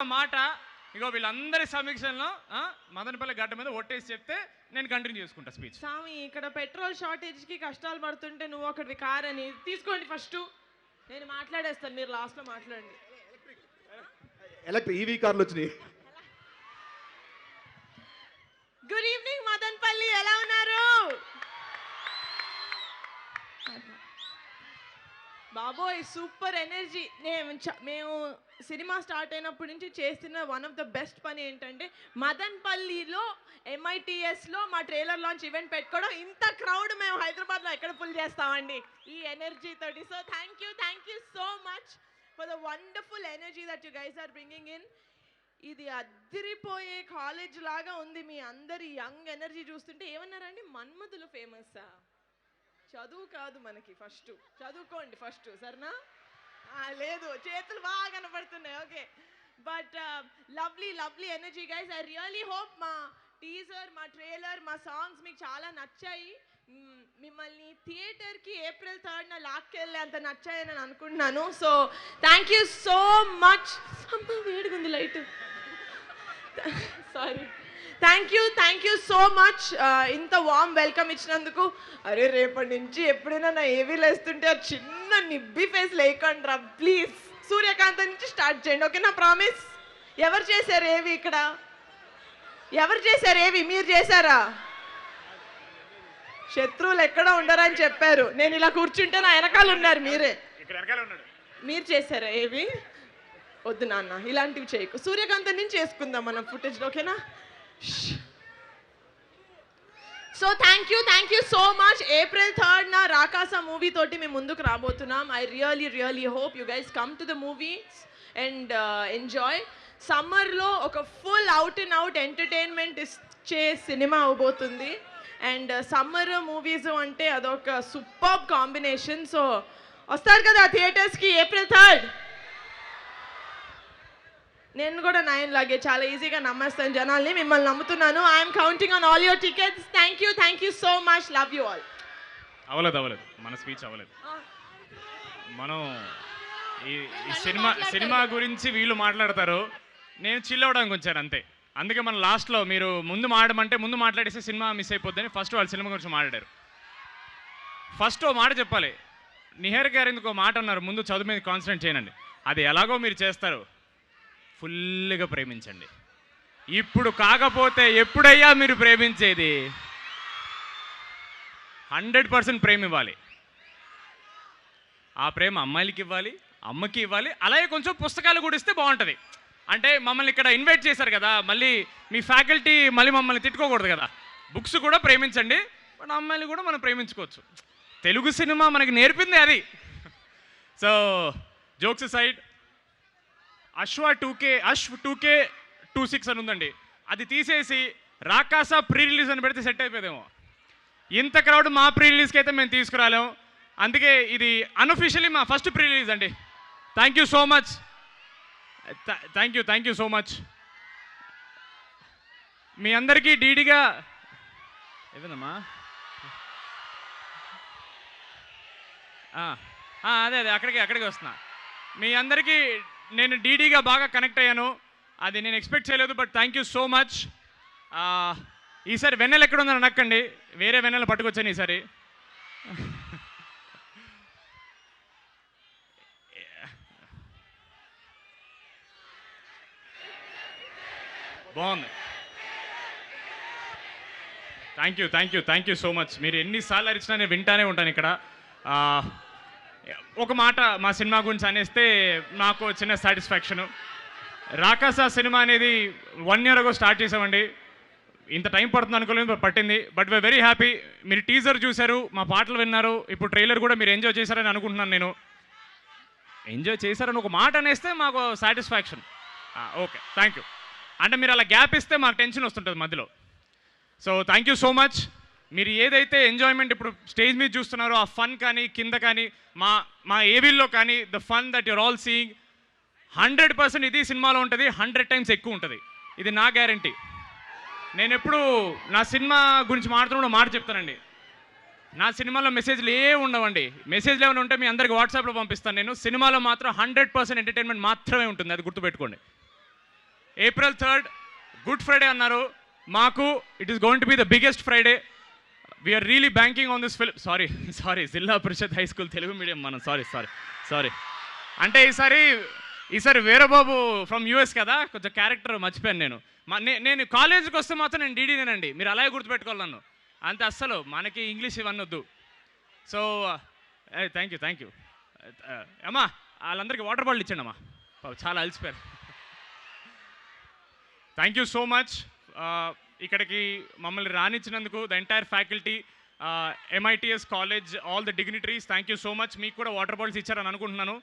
మాట ఇగో వీళ్ళందరి సమీక్షల్లో మదనపల్లి గడ్డ మీద ఒట్టేసి చెప్తే నేను కంటిన్యూ చేసుకుంటా స్పీచ్. స్వామి ఇక్కడ పెట్రోల్ షార్టేజ్కి కష్టాలు పడుతుంటే నువ్వు ఒకటి కార్ అని తీసుకోండి ఫస్ట్, నేను మాట్లాడేస్తాను, మీరు లాస్ట్లో మాట్లాడండి. ఈవీ కార్లు వచ్చినాయి. గుడ్ ఈవినింగ్ మదన్పల్లి, ఎలా ఉన్నారు బాబోయ్? Super energy. మేము సినిమా స్టార్ట్ అయినప్పటి నుంచి చేస్తున్న వన్ ఆఫ్ ద బెస్ట్ పని ఏంటంటే మదన్పల్లిలో MITSలో మా ట్రైలర్ లాంచ్ ఈవెంట్ పెట్టుకోవడం. ఇంత క్రౌడ్ మేము హైదరాబాద్లో ఎక్కడ ఫుల్ చేస్తామండి ఈ ఎనర్జీ తోటి. So thank you so much for the wonderful energy that you guys are bringing in. ఇది అదిరిపోయే కాలేజ్ లాగా ఉంది. మీ అందరి యంగ్ ఎనర్జీ చూస్తుంటే ఏమన్నారండి, మన్మధులు ఫేమస్. చదువు కాదు మనకి, ఫస్ట్ చదువుకోండి ఫస్ట్, సరేనా? లేదు, చేతులు బాగా కనపడుతున్నాయి. Okay, but lovely energy guys. I really hope మా టీజర్, మా ట్రైలర్, మా సాంగ్స్ మీకు చాలా నచ్చాయి. మిమ్మల్ని థియేటర్కి April 3rd లాక్కెళ్ళే అంత నచ్చాయని నేను అనుకుంటున్నాను. So thank you so much. అమ్మ వేడిగుంది light, sorry. Thank you so much ఇంత వార్మ్ వెల్కమ్ ఇచ్చినందుకు. అరే రేపటి నుంచి ఎప్పుడైనా నా ఏవీలు వేస్తుంటే ఆ చిన్న నిబ్బి ఫేస్ లేకండి రా ప్లీజ్. సూర్యకాంత్ నుంచి స్టార్ట్ చేయండి, ఓకే నా ప్రామిస్. ఎవరు చేశారు ఏవి ఇక్కడ? ఎవరు చేశారు ఏవి? మీరు చేశారా? శత్రువులు ఎక్కడ ఉండరని చెప్పారు. నేను ఇలా కూర్చుంటే నా వెనకాల ఉన్నారు మీరే. మీరు చేశారా ఏవి? వద్దు నాన్న, ఇలాంటివి చేయకు. సూర్యకాంత్ నుంచి చేసుకుందాం మనం ఫుటేజ్, ఓకేనా? So thank you so much. April 3rd Rakasa movie తోటి మేము ముందుకు రాబోతున్నాం. I really hope you guys come to the movies and enjoy. సమ్మర్లో ఒక full out and out entertainment ఇచ్చే సినిమా అవబోతుంది. అండ్ సమ్మర్ మూవీస్ అంటే అదొక సూపర్ కాంబినేషన్. సో వస్తారు కదా థియేటర్స్కి April 3rd? నేను కూడా 9 లాగే చాలా ఈజీగా నమ్మేస్తాను జనాల్ని, మిమ్మల్ని నమ్ముతున్నాను. I'm counting on all your tickets. Thank you so much. Love you all. అవ్వలేదు మన స్పీచ్ అవ్వలేదు. మనం ఈ సినిమా గురించి వీళ్ళు మాట్లాడతారు, నేను చిల్ అవ్వడానికి వచ్చాను అంతే. అందుకే మన లాస్ట్లో మీరు ముందు మాట్లాడేస్తే సినిమా మిస్ అయిపోద్దని ఫస్ట్ వాళ్ళు సినిమా గురించి మాట్లాడారు. ఫస్ట్ ఓ మాట చెప్పాలి. నిహార్ గారు ఎందుకు మాట అన్నారు, ముందు చదువు మీద కాన్సన్ట్రేట్ చేయండి. అది ఎలాగో మీరు చేస్తారు, ఫుల్గా ప్రేమించండి. ఇప్పుడు కాకపోతే ఎప్పుడయ్యా మీరు ప్రేమించేది? 100% ప్రేమ ఇవ్వాలి. ఆ ప్రేమ అమ్మాయిలకి ఇవ్వాలి, అమ్మకి ఇవ్వాలి. అలాగే కొంచెం పుస్తకాలు కూడా ఇస్తే బాగుంటుంది. అంటే మమ్మల్ని ఇక్కడ ఇన్వైట్ చేశారు కదా, మళ్ళీ మీ ఫ్యాకల్టీ మళ్ళీ మమ్మల్ని తిట్టుకోకూడదు కదా. బుక్స్ కూడా ప్రేమించండి, బట్ అమ్మాయిలు కూడా మనం ప్రేమించుకోవచ్చు. తెలుగు సినిమా మనకి నేర్పింది అది. సో జోక్స్ సైడ్, అశ్వ 2K26 అని ఉందండి, అది తీసేసి రాకాసా ప్రీ రిలీజ్ అని పెడితే సెట్ అయిపోయేదేమో. ఇంత క్రౌడ్ మా ప్రీ రిలీజ్కి అయితే మేము తీసుకురాలేము. అందుకే ఇది అన్అఫీషియలీ మా ఫస్ట్ ప్రీ రిలీజ్ అండి. Thank you so much. Thank you so much. మీ అందరికీ డీడీగా ఏదమ్మా అదే అక్కడికి వస్తున్నా. మీ అందరికీ నేను డీడీగా బాగా కనెక్ట్ అయ్యాను, అది నేను ఎక్స్పెక్ట్ చేయలేదు. But thank you so much. ఈసారి వెన్నెల ఎక్కడ ఉందని అనక్కండి, వేరే వెన్నెల పట్టుకొచ్చాను ఈసారి. బాగుంది. Thank you so much. మీరు ఎన్నిసార్లు అరిచినా నేను వింటానే ఉంటాను ఇక్కడ. ఒక మాట మా సినిమా గురించి అనేస్తే నాకు చిన్న సాటిస్ఫాక్షను. రాకాసా సినిమా అనేది 1 year ago స్టార్ట్ చేసామండి. ఇంత టైం పడుతుంది అనుకోలేదు, పట్టింది. But we are very happy. మీరు టీజర్ చూశారు, మా పాటలు విన్నారు, ఇప్పుడు ట్రైలర్ కూడా మీరు ఎంజాయ్ చేశారని అనుకుంటున్నాను. నేను ఎంజాయ్ చేశారని ఒక మాట అనేస్తే మాకు సాటిస్ఫాక్షన్. Okay, thank you. అంటే మీరు అలా గ్యాప్ ఇస్తే మాకు టెన్షన్ వస్తుంటుంది మధ్యలో. So thank you so much. మీరు ఏదైతే ఎంజాయ్మెంట్ ఇప్పుడు స్టేజ్ మీద చూస్తున్నారో ఆ ఫన్ కానీ కింద కానీ మా ఏవీల్లో కానీ the fun that you're all seeing 100% ఇది సినిమాలో ఉంటుంది, 100 times ఎక్కువ ఉంటుంది. ఇది నా గ్యారంటీ. నేను ఎప్పుడు నా సినిమా గురించి మాట్లాడుతున్నప్పుడు మాట చెప్తానండి. నా సినిమాలో మెసేజ్లు ఉండవండి. మెసేజ్లు ఏమైనా ఉంటే మీ అందరికి వాట్సాప్లో పంపిస్తాను నేను. సినిమాలో మాత్రం 100% ఎంటర్టైన్మెంట్ మాత్రమే ఉంటుంది, అది గుర్తుపెట్టుకోండి. April 3rd, Good Friday అన్నారు. మాకు it is going to be the biggest Friday. We are really banking on this film. Sorry Zilla Parishad high school Telugu medium మనం. సారీ అంటే ఈసారి వీరబాబు ఫ్రమ్ యూఎస్ కదా, కొంచెం క్యారెక్టర్ మర్చిపోయాను నేను. నేను కాలేజీకి వస్తే మాత్రం నేను డీడీనేనండి, మీరు అలాగే గుర్తుపెట్టుకోవాలి నన్ను. అంతే, అస్సలు మనకి ఇంగ్లీష్ ఇవన్నీ వద్దు. సో థ్యాంక్ యూ అమ్మా. వాళ్ళందరికీ వాటర్ బాటిల్ ఇచ్చండి అమ్మా, చాలా అలసిపోయారు. థ్యాంక్ యూ సో మచ్ ఇక్కడికి మమ్మల్ని రానిచ్చినందుకు, the entire faculty, MITS college, all the dignitaries, thank you so much. మీకు కూడా వాటర్ బాటిల్స్ ఇచ్చారని అనుకుంటున్నాను.